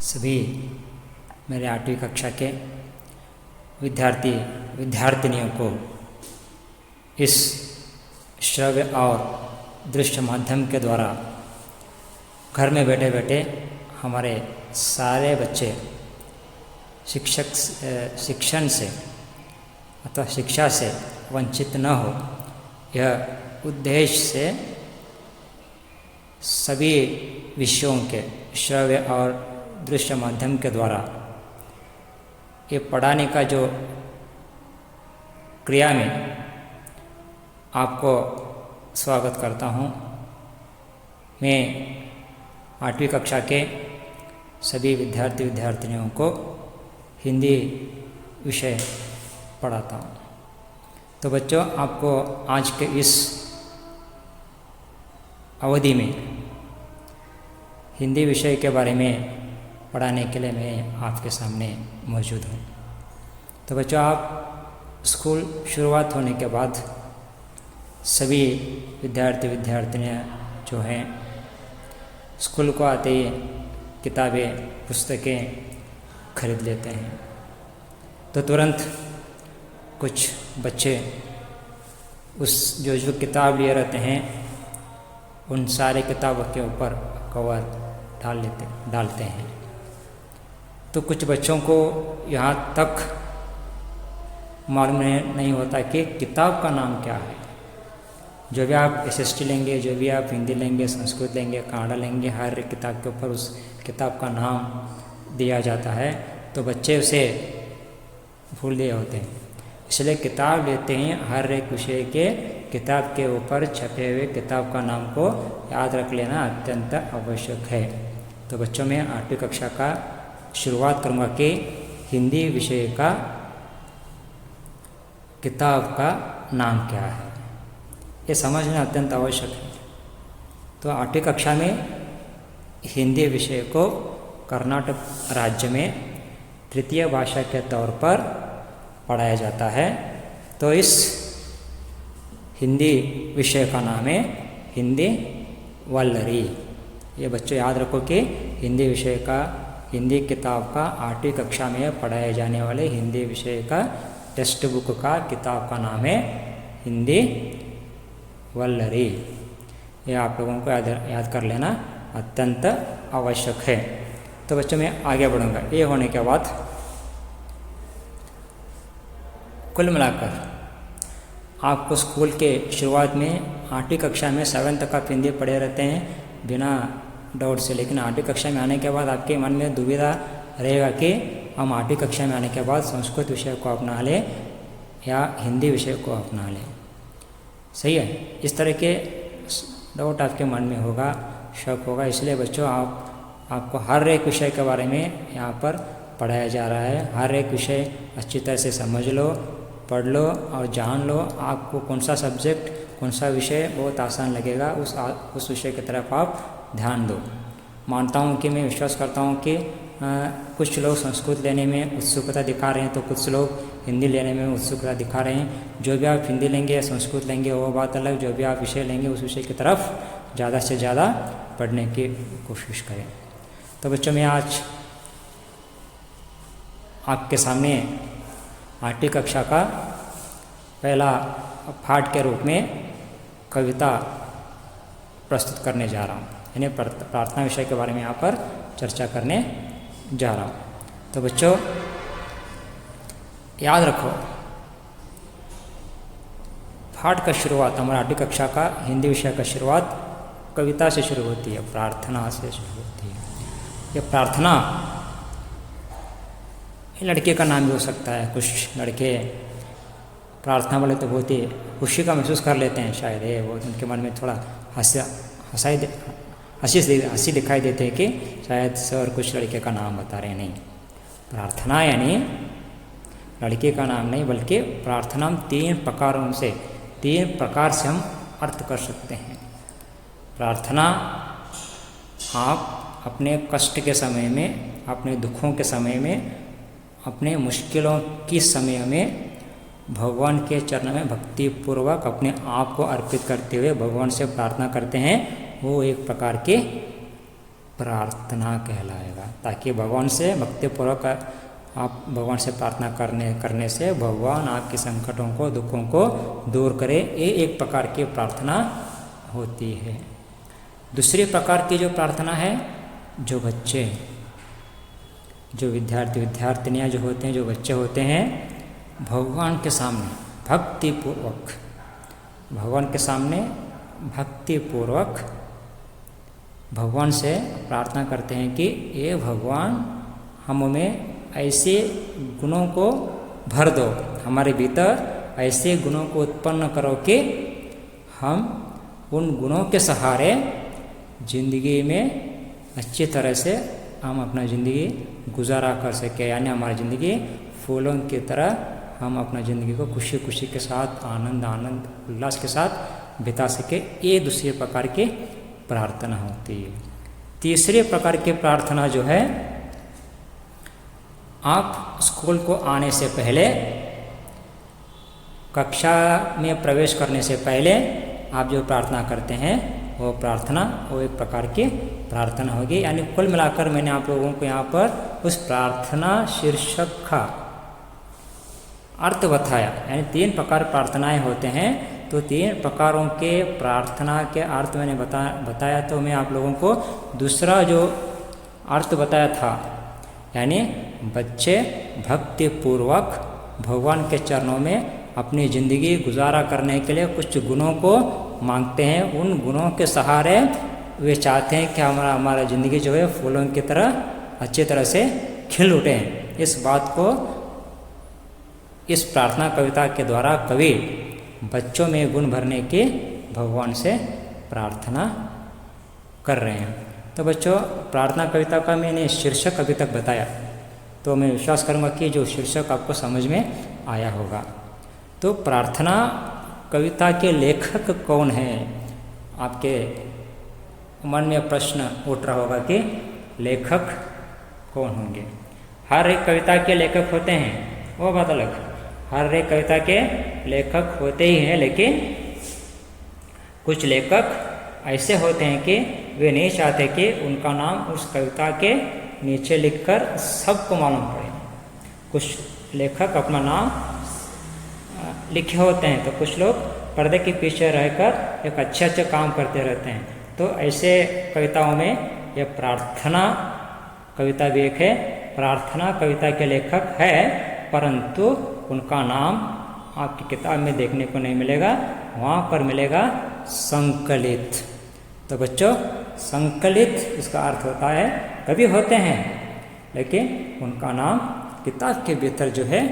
सभी मेरे 8वीं कक्षा के विद्यार्थी विद्यार्थिनियों को इस श्रव्य और दृश्य माध्यम के द्वारा घर में बैठे बैठे हमारे सारे बच्चे शिक्षण से अथवा शिक्षा से वंचित न हो, यह उद्देश्य से सभी विषयों के श्रव्य और दृश्य माध्यम के द्वारा ये पढ़ाने का जो क्रिया में आपको स्वागत करता हूँ। मैं 8वीं कक्षा के सभी विद्यार्थी विद्यार्थिनियों को हिंदी विषय पढ़ाता हूँ। तो बच्चों, आपको आज के इस अवधि में हिंदी विषय के बारे में पढ़ाने के लिए मैं आपके सामने मौजूद हूँ। तो बच्चों, आप स्कूल शुरुआत होने के बाद सभी विद्यार्थी विद्यार्थिनियाँ जो हैं स्कूल को आते ही किताबें पुस्तकें खरीद लेते हैं। तो तुरंत कुछ बच्चे उस जो किताब लिए रहते हैं उन सारे किताबों के ऊपर कवर डालते हैं। तो कुछ बच्चों को यहाँ तक मालूम नहीं होता कि किताब का नाम क्या है। जो भी आप SST लेंगे, जो भी आप हिंदी लेंगे, संस्कृत लेंगे, कन्नड़ा लेंगे, हर एक किताब के ऊपर उस किताब का नाम दिया जाता है। तो बच्चे उसे भूल गए होते हैं, इसलिए किताब लेते हैं। हर एक विषय के किताब के ऊपर छपे हुए किताब का नाम को याद रख लेना अत्यंत आवश्यक है। तो बच्चों, मैं 8वीं कक्षा का शुरुआत करूँगा कि हिंदी विषय का किताब का नाम क्या है, ये समझना अत्यंत आवश्यक है। तो 8वीं कक्षा में हिंदी विषय को कर्नाटक राज्य में तृतीय भाषा के तौर पर पढ़ाया जाता है। तो इस हिंदी विषय का नाम है हिंदी वल्लरी। ये बच्चों याद रखो कि हिंदी विषय का, हिंदी किताब का 8वीं कक्षा में पढ़ाए जाने वाले हिंदी विषय का टेक्स्ट बुक का किताब का नाम है हिंदी वल्लरी। ये आप लोगों को याद कर लेना अत्यंत आवश्यक है। तो बच्चों, मैं आगे बढ़ूँगा। ये होने के बाद कुल मिलाकर आपको स्कूल के शुरुआत में 8वीं कक्षा में 7th तक आप हिंदी पढ़े रहते हैं बिना डाउट से, लेकिन 8वीं कक्षा में आने के बाद आपके मन में दुविधा रहेगा कि हम 8वीं कक्षा में आने के बाद संस्कृत विषय को अपना लें या हिंदी विषय को अपना लें। सही है, इस तरह के डाउट आपके मन में होगा, शक होगा। इसलिए बच्चों, आपको हर एक विषय के बारे में यहाँ पर पढ़ाया जा रहा है। हर एक विषय अच्छी तरह से समझ लो, पढ़ लो और जान लो। आपको कौन सा सब्जेक्ट, कौन सा विषय बहुत आसान लगेगा, उस विषय की तरफ आप ध्यान दो। मानता हूँ कि, मैं विश्वास करता हूँ कि कुछ लोग संस्कृत लेने में उत्सुकता दिखा रहे हैं, तो कुछ लोग हिंदी लेने में उत्सुकता दिखा रहे हैं। जो भी आप हिंदी लेंगे या संस्कृत लेंगे वो बात अलग, जो भी आप विषय लेंगे उस विषय की तरफ ज़्यादा से ज़्यादा पढ़ने की कोशिश करें। तो बच्चों, मैं आज आपके सामने 8वीं कक्षा का पहला पाठ के रूप में कविता प्रस्तुत करने जा रहा हूँ, यानी प्रार्थना विषय के बारे में यहाँ पर चर्चा करने जा रहा हूँ। तो बच्चों, याद रखो, पाठ का शुरुआत, हमारा 8वीं कक्षा का हिंदी विषय का शुरुआत कविता से शुरू होती है, प्रार्थना से शुरू होती है। ये प्रार्थना लड़के का नाम भी हो सकता है। कुछ लड़के प्रार्थना बोले तो बहुत ही खुशी का महसूस कर लेते हैं, शायद ये वो उनके मन में थोड़ा हंसी दिखाई देते हैं कि शायद सर कुछ लड़के का नाम बता रहे हैं। नहीं, प्रार्थना यानी लड़के का नाम नहीं, बल्कि प्रार्थना हम 3 प्रकार से हम अर्थ कर सकते हैं। प्रार्थना आप अपने कष्ट के समय में, अपने दुखों के समय में, अपने मुश्किलों के समय में भगवान के चरणों में भक्ति पूर्वक अपने आप को अर्पित करते हुए भगवान से प्रार्थना करते हैं। वो एक प्रकार की प्रार्थना कहलाएगा, ताकि भगवान से भक्तिपूर्वक आप भगवान से प्रार्थना करने से भगवान आपके संकटों को, दुखों को दूर करे। ये एक प्रकार की प्रार्थना होती है। दूसरी प्रकार की जो प्रार्थना है, जो बच्चे, जो विद्यार्थिनियाँ जो होते हैं, जो बच्चे होते हैं, भगवान के सामने भक्तिपूर्वक, भगवान के सामने भक्तिपूर्वक भगवान से प्रार्थना करते हैं कि ये भगवान हमें ऐसे गुणों को भर दो, हमारे भीतर ऐसे गुणों को उत्पन्न करो कि हम उन गुणों के सहारे जिंदगी में अच्छी तरह से हम अपना ज़िंदगी गुजारा कर सके, यानी हमारी ज़िंदगी फूलों की तरह हम अपना ज़िंदगी को खुशी खुशी के साथ, आनंद उल्लास के साथ बिता सके। ये दूसरे प्रकार की प्रार्थना होती है। तीसरे प्रकार की प्रार्थना जो है, आप स्कूल को आने से पहले, कक्षा में प्रवेश करने से पहले आप जो प्रार्थना करते हैं वो प्रार्थना, वो एक प्रकार की प्रार्थना होगी। यानी कुल मिलाकर मैंने आप लोगों को यहाँ पर उस प्रार्थना शीर्षक का अर्थ बताया। यानी 3 प्रकार प्रार्थनाएं होते हैं, तो 3 प्रकारों के प्रार्थना के अर्थ मैंने बताया। तो मैं आप लोगों को दूसरा जो अर्थ बताया था, यानी बच्चे भक्तिपूर्वक भगवान के चरणों में अपनी ज़िंदगी गुजारा करने के लिए कुछ गुणों को मांगते हैं। उन गुणों के सहारे वे चाहते हैं कि हमारा ज़िंदगी जो है फूलों की तरह अच्छी तरह से खिल उठे। इस बात को इस प्रार्थना कविता के द्वारा कवि बच्चों में गुण भरने की भगवान से प्रार्थना कर रहे हैं। तो बच्चों, प्रार्थना कविता का मैंने शीर्षक अभी तक बताया, तो मैं विश्वास करूंगा कि जो शीर्षक आपको समझ में आया होगा। तो प्रार्थना कविता के लेखक कौन है? आपके मन में प्रश्न उठ रहा होगा कि लेखक कौन होंगे। हर एक कविता के लेखक होते हैं, वो बात अलग। हर एक कविता के लेखक होते ही हैं, लेकिन कुछ लेखक ऐसे होते हैं कि वे नहीं चाहते कि उनका नाम उस कविता के नीचे लिखकर सबको मालूम पड़े। कुछ लेखक अपना नाम लिखे होते हैं, तो कुछ लोग पर्दे के पीछे रहकर एक अच्छे काम करते रहते हैं। तो ऐसे कविताओं में ये प्रार्थना कविता भी एक है। प्रार्थना कविता के लेखक है, परंतु उनका नाम आपकी किताब में देखने को नहीं मिलेगा, वहाँ पर मिलेगा संकलित। तो बच्चों, संकलित इसका अर्थ होता है, कवि होते हैं लेकिन उनका नाम किताब के भीतर जो है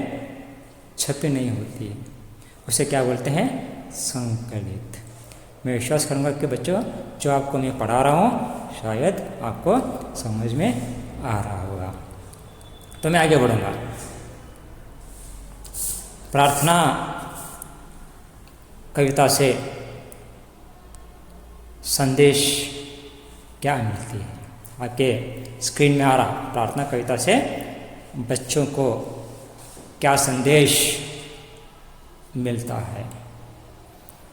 छपी नहीं होती है, उसे क्या बोलते हैं? संकलित। मैं विश्वास करूंगा कि बच्चों, जो आपको मैं पढ़ा रहा हूँ शायद आपको समझ में आ रहा होगा। तो मैं आगे बढ़ूंगा। प्रार्थना कविता से संदेश क्या मिलती है? आपके स्क्रीन में आ रहा, प्रार्थना कविता से बच्चों को क्या संदेश मिलता है?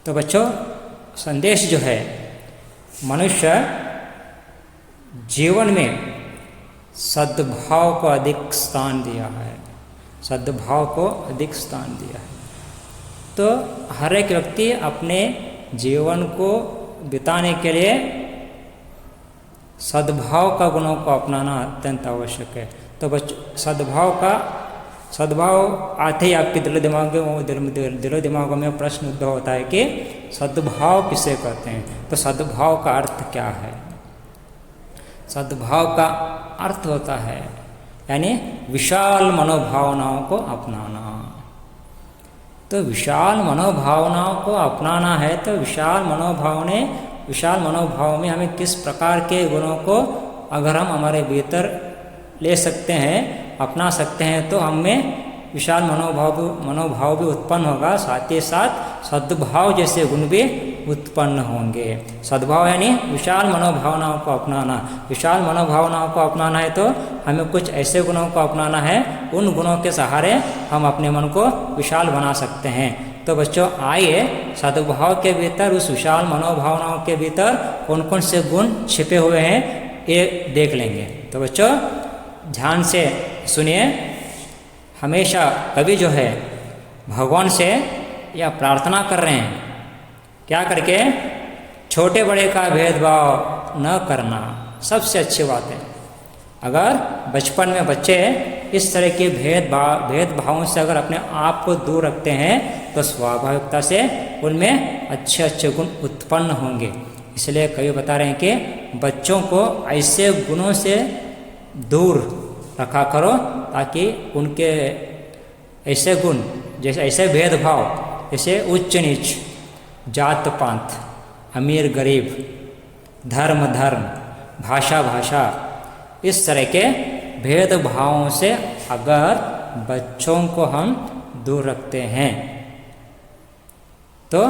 तो बच्चों, संदेश जो है, मनुष्य जीवन में सद्भाव को अधिक स्थान दिया है, सद्भाव को अधिक स्थान दिया है। तो हर एक व्यक्ति अपने जीवन को बिताने के लिए सद्भाव का गुणों को अपनाना अत्यंत आवश्यक है। तो बच्चों, सद्भाव आते ही आपके दिलो दिमागों में प्रश्न उद्भव होता है कि सद्भाव किसे कहते हैं? तो सद्भाव का अर्थ क्या है? सद्भाव का अर्थ होता है यानी विशाल मनोभावनाओं को अपनाना। तो विशाल मनोभावनाओं को अपनाना है, तो विशाल मनोभाव में हमें किस प्रकार के गुणों को अगर हम हमारे भीतर ले सकते हैं, अपना सकते हैं, तो हमें विशाल मनोभाव भी उत्पन्न होगा, साथ ही साथ सद्भाव जैसे गुण भी उत्पन्न होंगे। सद्भाव यानी विशाल मनोभावनाओं को अपनाना। विशाल मनोभावनाओं को अपनाना है तो हमें कुछ ऐसे गुणों को अपनाना है, उन गुणों के सहारे हम अपने मन को विशाल बना सकते हैं। तो बच्चों, आइए सद्भाव के भीतर, उस विशाल मनोभावनाओं के भीतर कौन कौन से गुण छिपे हुए हैं ये देख लेंगे। तो बच्चों ध्यान से सुनिए, हमेशा कभी जो है भगवान से या प्रार्थना कर रहे हैं, क्या करके, छोटे बड़े का भेदभाव न करना सबसे अच्छी बात है। अगर बचपन में बच्चे इस तरह के भेदभावों से अगर अपने आप को दूर रखते हैं तो स्वाभाविकता से उनमें अच्छे अच्छे गुण उत्पन्न होंगे। इसलिए कवि बता रहे हैं कि बच्चों को ऐसे गुणों से दूर रखा करो ताकि उनके ऐसे गुण, जैसे ऐसे भेदभाव, जैसे उच्च नीच, जात पात, अमीर गरीब, धर्म धर्म, भाषा भाषा, इस तरह के भेदभावों से अगर बच्चों को हम दूर रखते हैं तो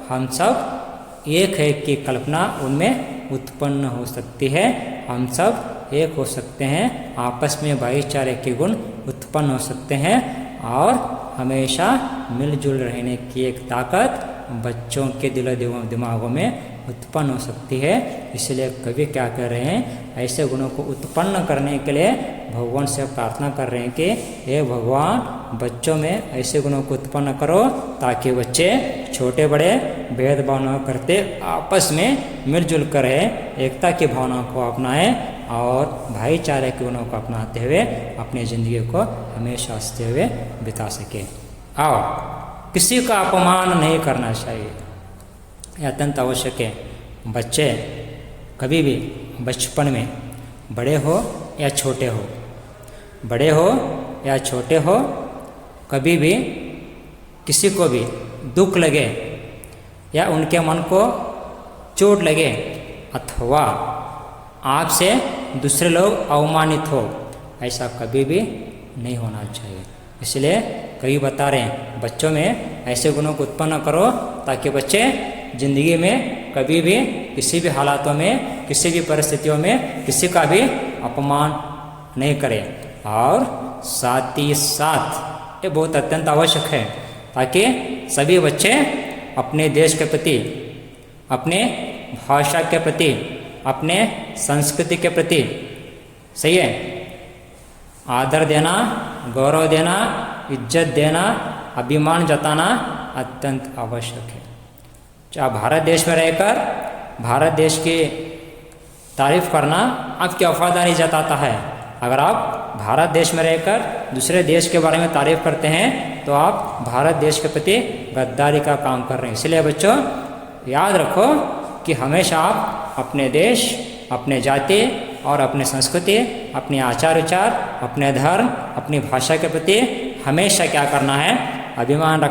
हम सब एक है की कल्पना उनमें उत्पन्न हो सकती है। हम सब एक हो सकते हैं, आपस में भाईचारे के गुण उत्पन्न हो सकते हैं और हमेशा मिलजुल रहने की एक ताकत बच्चों के दिमागों में उत्पन्न हो सकती है। इसलिए कवि क्या कह रहे हैं, ऐसे गुणों को उत्पन्न करने के लिए भगवान से प्रार्थना कर रहे हैं कि हे भगवान, बच्चों में ऐसे गुणों को उत्पन्न करो ताकि बच्चे छोटे बड़े भेदभाव न करते आपस में मिलजुल कर रहे, एकता की भावना को अपनाएं और भाईचारे के गुणों को अपनाते हुए अपनी ज़िंदगी को हमेशा हंसते हुए बिता सके। और किसी का अपमान नहीं करना चाहिए, यह अत्यंत आवश्यक है। बच्चे कभी भी बचपन में, बड़े हो या छोटे हो, बड़े हो या छोटे हो, कभी भी किसी को भी दुख लगे या उनके मन को चोट लगे अथवा आपसे दूसरे लोग अवमानित हो, ऐसा कभी भी नहीं होना चाहिए। इसलिए कई बता रहे हैं बच्चों में ऐसे गुणों को उत्पन्न करो ताकि बच्चे जिंदगी में कभी भी किसी भी हालातों में, किसी भी परिस्थितियों में किसी का भी अपमान नहीं करें। और साथ ही साथ ये बहुत अत्यंत आवश्यक है ताकि सभी बच्चे अपने देश के प्रति, अपने भाषा के प्रति, अपने संस्कृति के प्रति, सही है, आदर देना, गौरव देना, इज्जत देना, अभिमान जताना अत्यंत आवश्यक है। चाहे भारत देश में रहकर भारत देश की तारीफ करना आपकी वफादारी जताता है। अगर आप भारत देश में रहकर दूसरे देश के बारे में तारीफ करते हैं तो आप भारत देश के प्रति गद्दारी का काम कर रहे हैं। इसलिए बच्चों याद रखो कि हमेशा आप अपने देश, अपने जाति और अपने संस्कृति, अपने आचार विचार, अपने धर्म, अपनी भाषा के प्रति हमेशा क्या करना है, अभिमान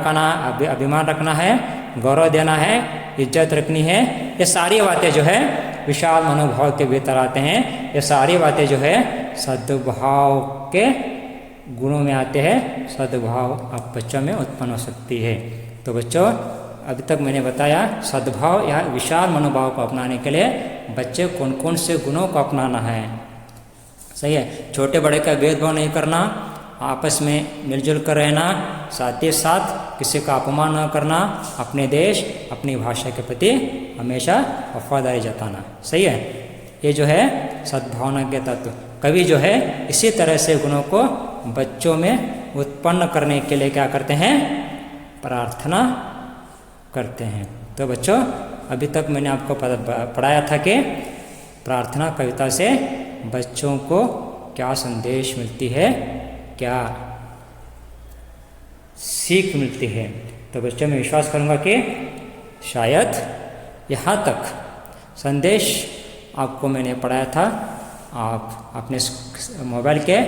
रखना है, गौरव देना है, इज्जत रखनी है। ये सारी बातें जो है विशाल मनोभाव के भीतर आते हैं। ये सारी बातें जो है सद्भाव के गुणों में आते हैं। सद्भाव आप बच्चों में उत्पन्न हो सकती है। तो बच्चों अभी तक मैंने बताया सद्भाव या विशाल मनोभाव को अपनाने के लिए बच्चे कौन कौन से गुणों को अपनाना है। सही है, छोटे बड़े का भेदभाव नहीं करना, आपस में मिलजुल कर रहना, साथ ही साथ किसी का अपमान न करना, अपने देश, अपनी भाषा के प्रति हमेशा वफादारी जताना। सही है, ये जो है सद्भावना के तत्व। कवि जो है इसी तरह से गुणों को बच्चों में उत्पन्न करने के लिए क्या करते हैं, प्रार्थना करते हैं। तो बच्चों अभी तक मैंने आपको पढ़ाया था कि प्रार्थना कविता से बच्चों को क्या संदेश मिलती है, क्या सीख मिलती है। तो बच्चों मैं विश्वास करूंगा कि शायद यहाँ तक संदेश आपको मैंने पढ़ाया था, आप अपने मोबाइल के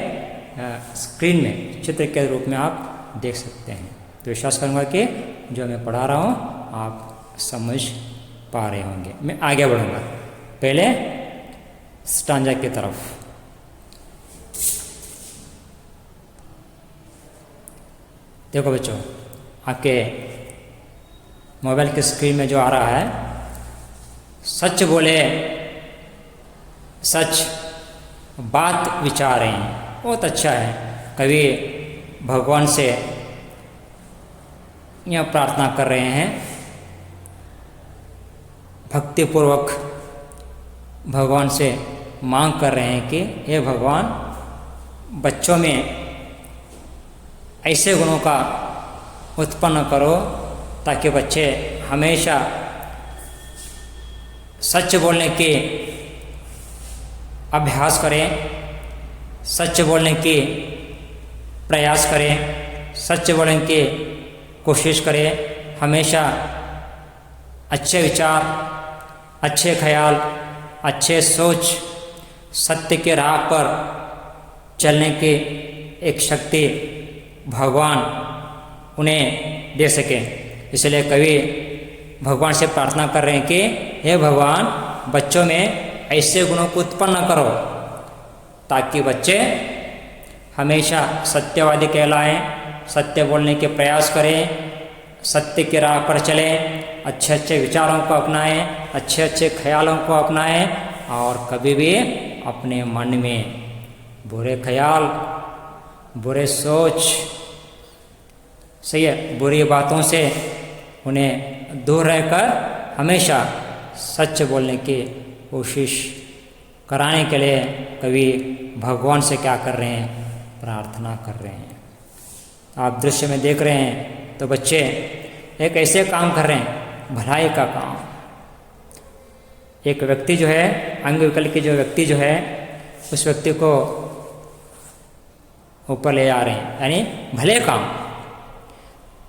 स्क्रीन में चित्र के रूप में आप देख सकते हैं। तो विश्वास करूंगा कि जो मैं पढ़ा रहा हूँ आप समझ पा रहे होंगे। मैं आगे बढ़ूंगा, पहले स्टांजा की तरफ। देखो बच्चों, आपके मोबाइल की स्क्रीन में जो आ रहा है, सच बोले सच बात विचारें, बहुत अच्छा है। कवि भगवान से यह प्रार्थना कर रहे हैं, भक्तिपूर्वक भगवान से मांग कर रहे हैं कि हे भगवान, बच्चों में ऐसे गुणों का उत्पन्न करो ताकि बच्चे हमेशा सच बोलने के अभ्यास करें, सच बोलने की प्रयास करें, सच बोलने की कोशिश करें, हमेशा अच्छे विचार, अच्छे ख्याल, अच्छे सोच, सत्य के राह पर चलने की एक शक्ति भगवान उन्हें दे सकें। इसलिए कवि भगवान से प्रार्थना कर रहे हैं कि हे भगवान, बच्चों में ऐसे गुणों को उत्पन्न करो ताकि बच्चे हमेशा सत्यवादी कहलाएं, सत्य बोलने के प्रयास करें, सत्य की राह पर चलें, अच्छे अच्छे विचारों को अपनाएं, अच्छे अच्छे ख्यालों को अपनाएं और कभी भी अपने मन में बुरे ख्याल, बुरे सोच, सही है, बुरी बातों से उन्हें दूर रहकर हमेशा सच बोलने की कोशिश कराने के लिए कवि भगवान से क्या कर रहे हैं, प्रार्थना कर रहे हैं। आप दृश्य में देख रहे हैं तो बच्चे एक ऐसे काम कर रहे हैं, भलाई का काम। एक व्यक्ति जो है, अंग विकल्प के जो व्यक्ति जो है, उस व्यक्ति को ऊपर ले आ रहे हैं, यानी भले काम,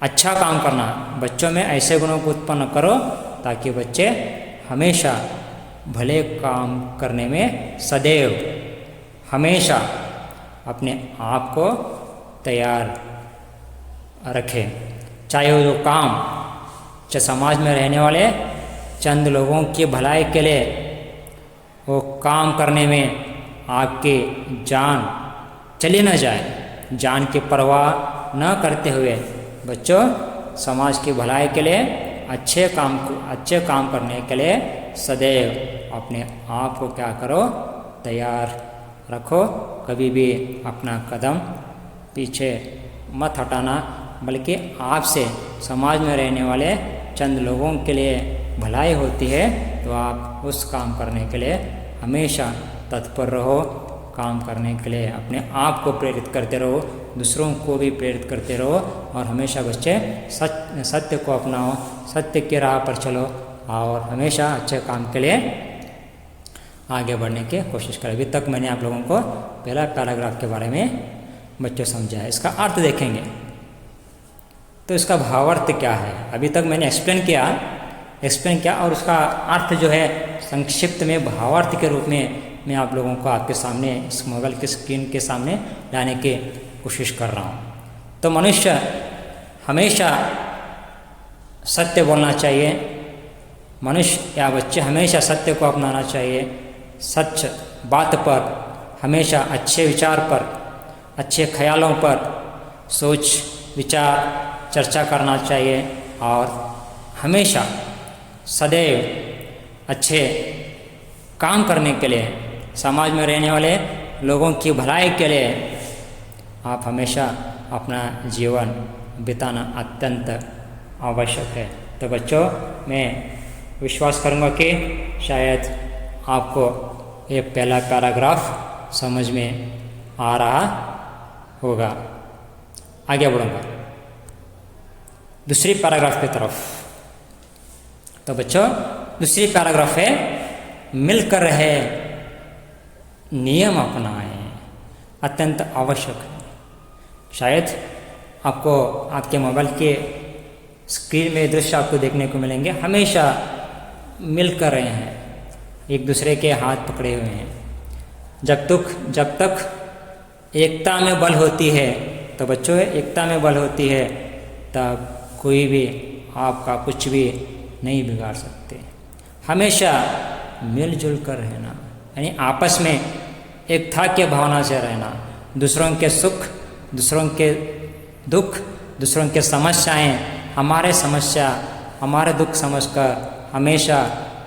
अच्छा काम करना। बच्चों में ऐसे गुणों को उत्पन्न करो ताकि बच्चे हमेशा भले काम करने में सदैव हमेशा अपने आप को तैयार रखें। चाहे वो जो काम, चाहे समाज में रहने वाले चंद लोगों की भलाई के लिए वो काम करने में आपकी जान चली न जाए, जान की परवाह न करते हुए बच्चों समाज की भलाई के लिए अच्छे काम करने के लिए सदैव अपने आप को क्या करो, तैयार रखो। कभी भी अपना कदम पीछे मत हटाना, बल्कि आपसे समाज में रहने वाले चंद लोगों के लिए भलाई होती है तो आप उस काम करने के लिए हमेशा तत्पर रहो। काम करने के लिए अपने आप को प्रेरित करते रहो, दूसरों को भी प्रेरित करते रहो और हमेशा बच्चे सत्य को अपनाओ, सत्य की राह पर चलो और हमेशा अच्छे काम के लिए आगे बढ़ने की कोशिश करें। अभी तक मैंने आप लोगों को पहला पैराग्राफ के बारे में बच्चों समझाया। इसका अर्थ देखेंगे तो इसका भावार्थ क्या है। अभी तक मैंने एक्सप्लेन किया और उसका अर्थ जो है संक्षिप्त में भावार्थ के रूप में मैं आप लोगों को आपके सामने इस मोबाइल की स्क्रीन के सामने लाने की कोशिश कर रहा हूँ। तो मनुष्य हमेशा सत्य बोलना चाहिए, मनुष्य या बच्चे हमेशा सत्य को अपनाना चाहिए, सच बात पर, हमेशा अच्छे विचार पर, अच्छे ख्यालों पर सोच विचार चर्चा करना चाहिए और हमेशा सदैव अच्छे काम करने के लिए, समाज में रहने वाले लोगों की भलाई के लिए आप हमेशा अपना जीवन बिताना अत्यंत आवश्यक है। तो बच्चों, मैं विश्वास करूंगा कि शायद आपको ये पहला पैराग्राफ समझ में आ रहा होगा। आगे बढ़ूंगा दूसरी पैराग्राफ की तरफ। तो बच्चों, दूसरी पैराग्राफ है मिलकर रहे, नियम अपनाएं, अत्यंत आवश्यक है। शायद आपको आपके मोबाइल के स्क्रीन में दृश्य आपको देखने को मिलेंगे, हमेशा मिल कर रहे हैं, एक दूसरे के हाथ पकड़े हुए हैं। जब तक एकता में बल होती है, तो बच्चों एकता में बल होती है, तब कोई भी आपका कुछ भी नहीं बिगाड़ सकते। हमेशा मिलजुल कर रहना, यानी आपस में एकता की भावना से रहना, दूसरों के सुख, दूसरों के दुख, दूसरों के समस्याएं हमारे दुख समझकर हमेशा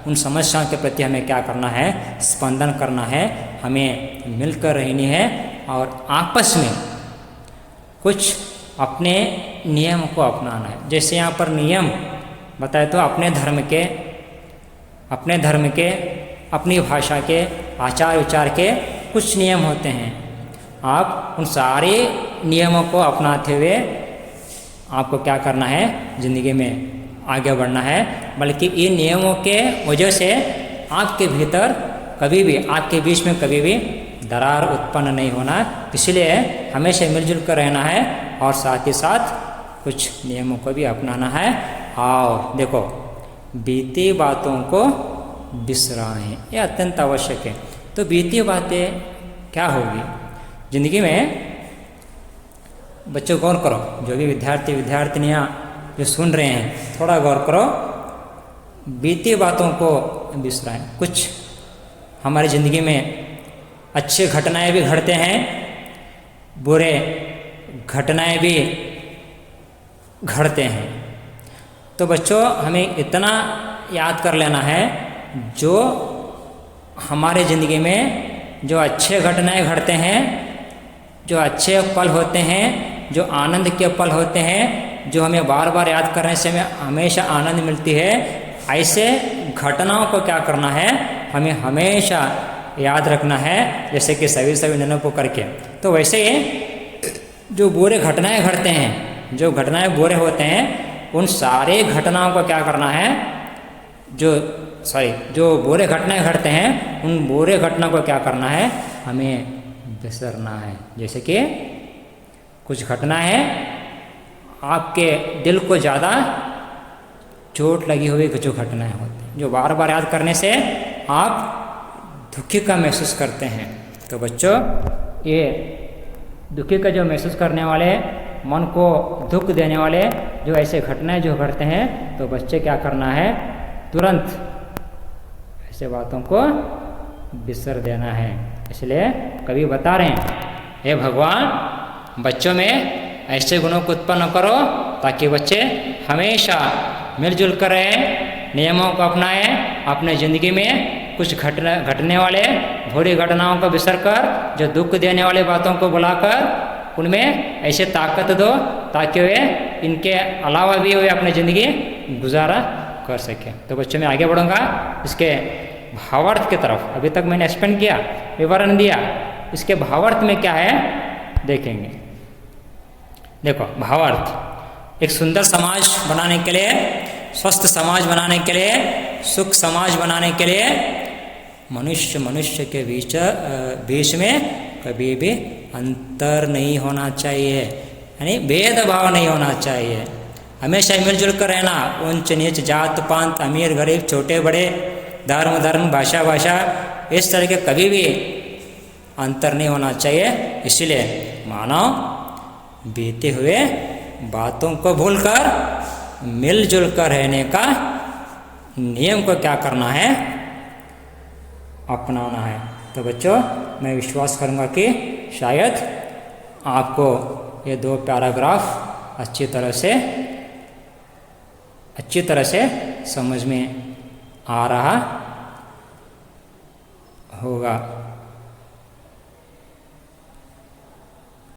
उन समस्याओं के प्रति हमें क्या करना है, स्पंदन करना है, हमें मिलकर रहनी है और आपस में कुछ अपने नियम को अपनाना है। जैसे यहाँ पर नियम बताए तो अपने धर्म के, अपनी भाषा के, आचार विचार के कुछ नियम होते हैं। आप उन सारे नियमों को अपनाते हुए आपको क्या करना है, ज़िंदगी में आगे बढ़ना है। बल्कि इन नियमों के वजह से आपके भीतर कभी भी, आपके बीच में कभी भी दरार उत्पन्न नहीं होना। इसलिए हमेशा मिलजुल कर रहना है और साथ ही साथ कुछ नियमों को भी अपनाना है। और देखो, बीती बातों को बिसराएं, ये अत्यंत आवश्यक है। तो बीती बातें क्या होगी ज़िंदगी में, बच्चों गौर करो, जो भी विद्यार्थी विद्यार्थिनियाँ जो सुन रहे हैं थोड़ा गौर करो। बीती बातों को बिसराएं। कुछ हमारी ज़िंदगी में अच्छे घटनाएं भी घटते हैं, बुरे घटनाएं भी घटते हैं। तो बच्चों हमें इतना याद कर लेना है, जो हमारे ज़िंदगी में जो अच्छे घटनाएं घटते हैं, जो अच्छे पल होते हैं, जो आनंद के पल होते हैं, जो हमें बार बार याद करने से हमें हमेशा आनंद मिलती है, ऐसे घटनाओं को क्या करना है, हमें हमेशा याद रखना है, जैसे कि सभी निर्णयों को करके। तो वैसे जो बुरे घटनाएं घटते हैं, जो घटनाएं बुरे होते हैं, उन सारे घटनाओं को क्या करना है, जो बुरे घटनाएं घटते हैं, उन बुरे घटना को क्या करना है, हमें बिसरना है। जैसे कि कुछ घटनाएं हैं आपके दिल को ज़्यादा चोट लगी हुई जो घटनाएं होती हैं, जो बार बार याद करने से आप दुखी का महसूस करते हैं। तो बच्चों ये दुखी का जो महसूस करने वाले, मन को दुख देने वाले जो ऐसे घटनाएं जो घटते हैं, तो बच्चे क्या करना है, तुरंत ऐसे बातों को बिसर देना है। इसलिए कभी बता रहे हैं, हे भगवान बच्चों में ऐसे गुणों को उत्पन्न करो ताकि बच्चे हमेशा मिलजुल कर रहें, नियमों को अपनाएं, अपने ज़िंदगी में कुछ घटने वाले बुरी घटनाओं को बिसर कर, जो दुख देने वाले बातों को बुलाकर उनमें ऐसे ताकत दो ताकि वे इनके अलावा भी वे अपनी ज़िंदगी गुजारा कर सकें। तो बच्चों मैं आगे बढ़ूँगा इसके भावार्थ की तरफ। अभी तक मैंने एक्सप्लेन किया, विवरण दिया, इसके भावार्थ में क्या है देखेंगे। देखो भावार्थ, एक सुंदर समाज बनाने के लिए, स्वस्थ समाज बनाने के लिए, सुख समाज बनाने के लिए मनुष्य के बीच में कभी भी अंतर नहीं होना चाहिए, यानी भेदभाव नहीं होना चाहिए। हमेशा मिलजुल कर रहना, ऊंच नीच, जात पात, अमीर गरीब, छोटे बड़े, धर्म भाषा, इस तरह के कभी भी अंतर नहीं होना चाहिए। इसलिए मानव बीते हुए बातों को भूलकर मिलजुल कर रहने का नियम को क्या करना है, अपनाना है। तो बच्चों मैं विश्वास करूंगा कि शायद आपको ये 2 पैराग्राफ अच्छी तरह से समझ में आ रहा होगा।